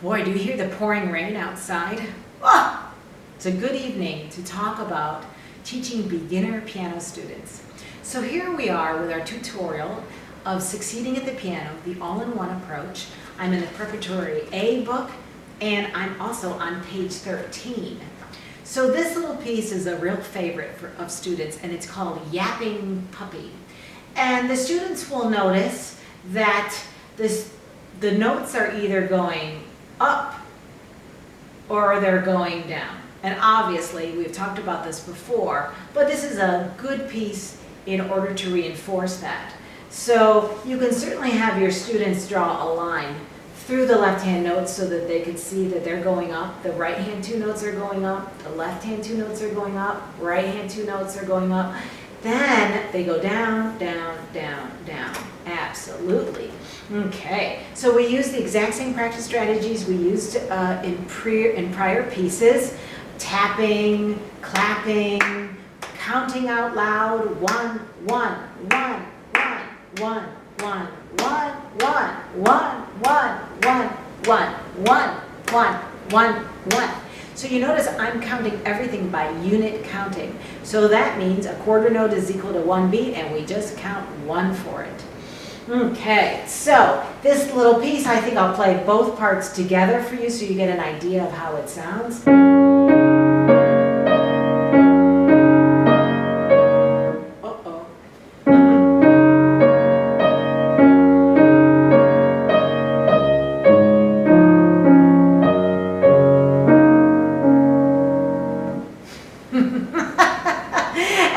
Boy, do you hear the pouring rain outside? Ah, it's a good evening to talk about teaching beginner piano students. So here we are with our tutorial of Succeeding at the Piano, the all-in-one approach. I'm in the Preparatory A book, and I'm also on page 13. So this little piece is a real favorite of students, and it's called Yapping Puppy. And the students will notice that the notes are either going up or they're going down. And obviously, we've talked about this before, but this is a good piece in order to reinforce that. So you can certainly have your students draw a line through the left-hand notes so that they can see that they're going up. The right-hand two notes are going up, the left-hand two notes are going up, right-hand two notes are going up. Then they go down, down, down, down. Absolutely. Okay, so we use the exact same practice strategies we used in prior pieces. Tapping, clapping, counting out loud. 1, 1, 1, 1, 1, 1, 1, 1, 1, 1, 1, 1, 1, 1, 1, 1. So you notice I'm counting everything by unit counting. So that means a quarter note is equal to 1 beat, and we just count 1 for it. Okay, so this little piece, I think I'll play both parts together for you so you get an idea of how it sounds. Uh-oh.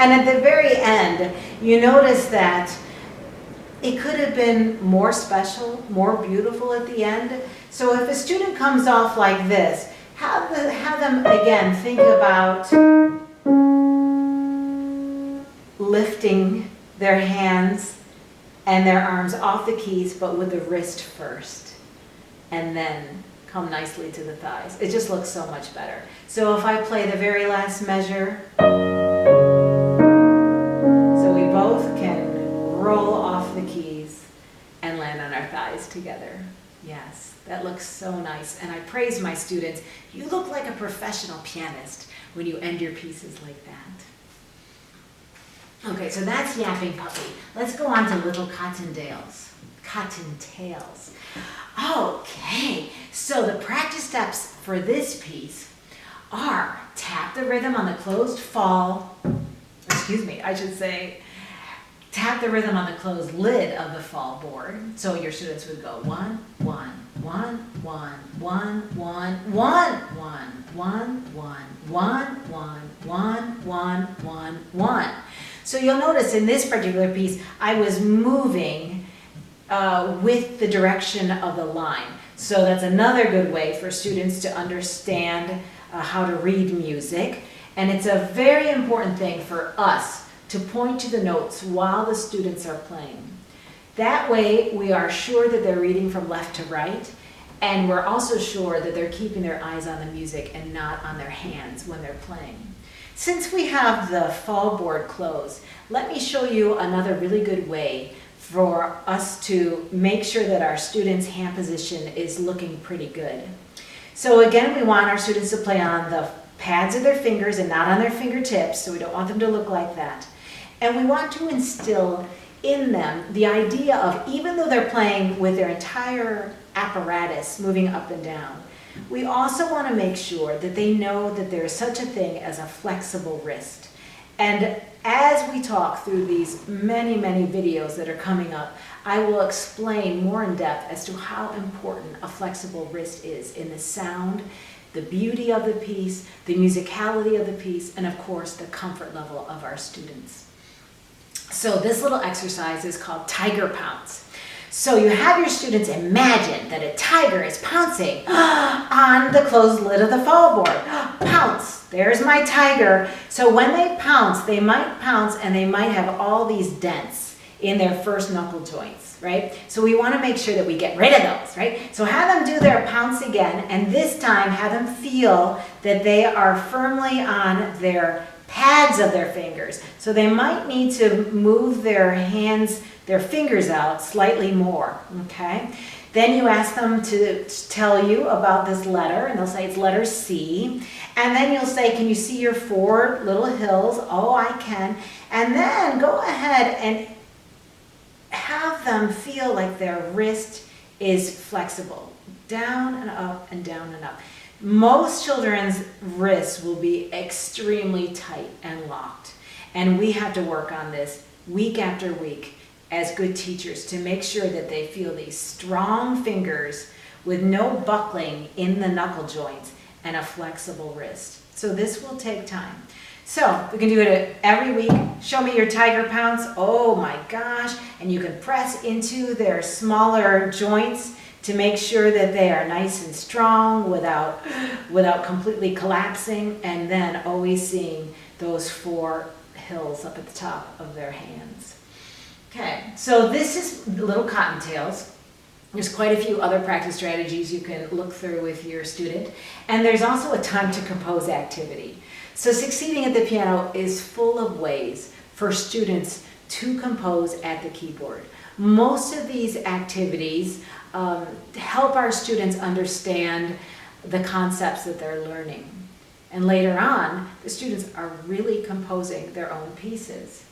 And at the very end, you notice that it could have been more special, more beautiful at the end. So if a student comes off like this, have them again think about lifting their hands and their arms off the keys, but with the wrist first, and then come nicely to the thighs. It just looks so much better. So if I play the very last measure, so we both can roll off the keys and land on our thighs together. Yes, that looks so nice. And I praise my students. You look like a professional pianist when you end your pieces like that. Okay, so that's Yapping Puppy. Let's go on to Little Cottontails. Cottontails. Okay, so the practice steps for this piece are tap the rhythm on the closed fall. Excuse me, I should say tap the rhythm on the closed lid of the fall board. So your students would go 1, 1, 1, 1, 1, 1, 1, 1, 1, 1, 1, 1, 1, 1, 1. So you'll notice in this particular piece, I was moving with the direction of the line. So that's another good way for students to understand how to read music. And it's a very important thing for us to point to the notes while the students are playing. That way we are sure that they're reading from left to right, and we're also sure that they're keeping their eyes on the music and not on their hands when they're playing. Since we have the fall board closed, let me show you another really good way for us to make sure that our students' hand position is looking pretty good. So again, we want our students to play on the pads of their fingers and not on their fingertips, so we don't want them to look like that. And we want to instill in them the idea of, even though they're playing with their entire apparatus moving up and down, we also want to make sure that they know that there is such a thing as a flexible wrist. And as we talk through these many, many videos that are coming up, I will explain more in depth as to how important a flexible wrist is in the sound, the beauty of the piece, the musicality of the piece, and of course the comfort level of our students. So this little exercise is called Tiger Pounce. So you have your students imagine that a tiger is pouncing on the closed lid of the fall board. Pounce, there's my tiger. So when they pounce, they might pounce and they might have all these dents in their first knuckle joints, right? So we want to make sure that we get rid of those, right? So have them do their pounce again, and this time have them feel that they are firmly on their pads of their fingers. So they might need to move their hands, their fingers out slightly more, okay? Then you ask them to tell you about this letter, and they'll say it's letter C. And then you'll say, can you see your 4 little hills? Oh, I can. And then go ahead and have them feel like their wrist is flexible, down and up and down and up. Most children's wrists will be extremely tight and locked. And we have to work on this week after week as good teachers to make sure that they feel these strong fingers with no buckling in the knuckle joints and a flexible wrist. So this will take time. So we can do it every week. Show me your tiger pounce. Oh my gosh. And you can press into their smaller joints to make sure that they are nice and strong without completely collapsing, and then always seeing those 4 hills up at the top of their hands. Okay, so this is Little Cottontails. There's quite a few other practice strategies you can look through with your student. And there's also a time to compose activity. So succeeding at the piano is full of ways for students to compose at the keyboard. Most of these activities help our students understand the concepts that they're learning. And later on, the students are really composing their own pieces.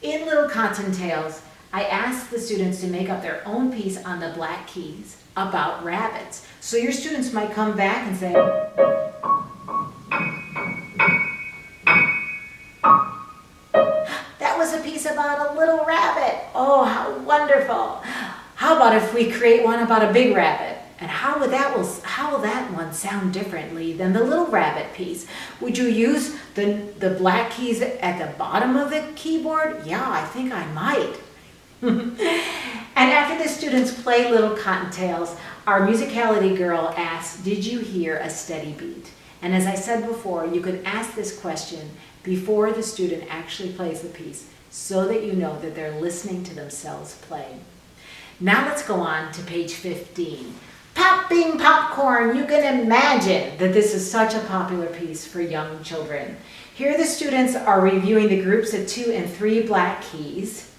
In Little Cottontails, I asked the students to make up their own piece on the black keys about rabbits. So your students might come back and say, that was a piece about a little rabbit. Oh, how wonderful. How about if we create one about a big rabbit? And how will that one sound differently than the little rabbit piece? Would you use the black keys at the bottom of the keyboard? Yeah, I think I might. And after the students play Little Cottontails, our musicality girl asks, did you hear a steady beat? And as I said before, you could ask this question before the student actually plays the piece so that you know that they're listening to themselves play. Now let's go on to page 15. Popping popcorn. You can imagine that this is such a popular piece for young children. Here the students are reviewing the groups of 2 and 3 black keys.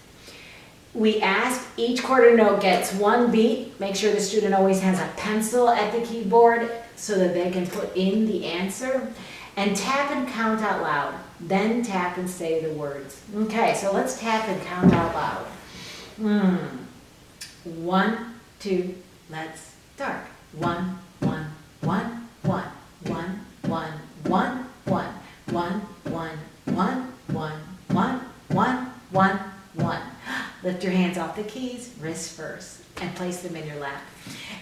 We ask each quarter note gets 1 beat. Make sure the student always has a pencil at the keyboard so that they can put in the answer. And tap and count out loud. Then tap and say the words. Okay, so let's tap and count out loud. 1, 2, let's start. 1, 1, 1, 1, 1, 1, 1, 1, 1, 1, 1, 1, 1, 1, 1, 1. Lift your hands off the keys, wrists first, and place them in your lap.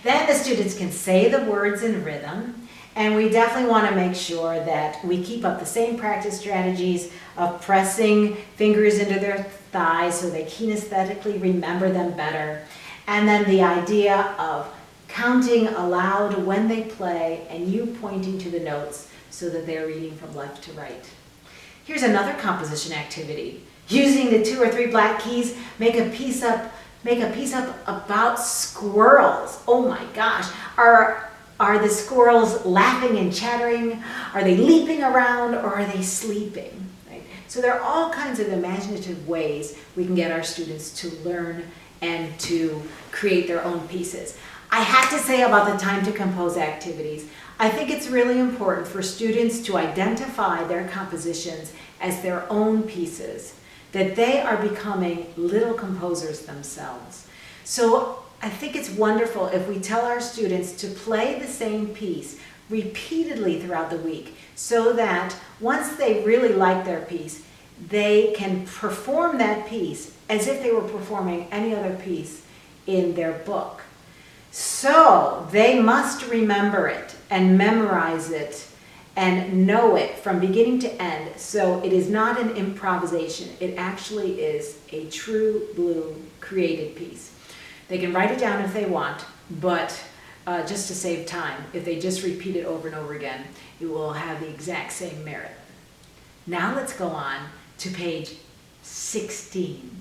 Then the students can say the words in rhythm, and we definitely want to make sure that we keep up the same practice strategies of pressing fingers into their thighs so they kinesthetically remember them better. And then the idea of counting aloud when they play and you pointing to the notes so that they're reading from left to right. Here's another composition activity. Using the 2 or 3 black keys, make a piece up about squirrels. Oh my gosh. Are the squirrels laughing and chattering? Are they leaping around, or are they sleeping? Right? So there are all kinds of imaginative ways we can get our students to learn and to create their own pieces. I have to say about the time to compose activities, I think it's really important for students to identify their compositions as their own pieces, that they are becoming little composers themselves. So I think it's wonderful if we tell our students to play the same piece repeatedly throughout the week so that once they really like their piece, they can perform that piece as if they were performing any other piece in their book. So they must remember it and memorize it and know it from beginning to end. So it is not an improvisation. It actually is a true blue created piece. They can write it down if they want, but just to save time, if they just repeat it over and over again, it will have the exact same merit. Now let's go on to page 16.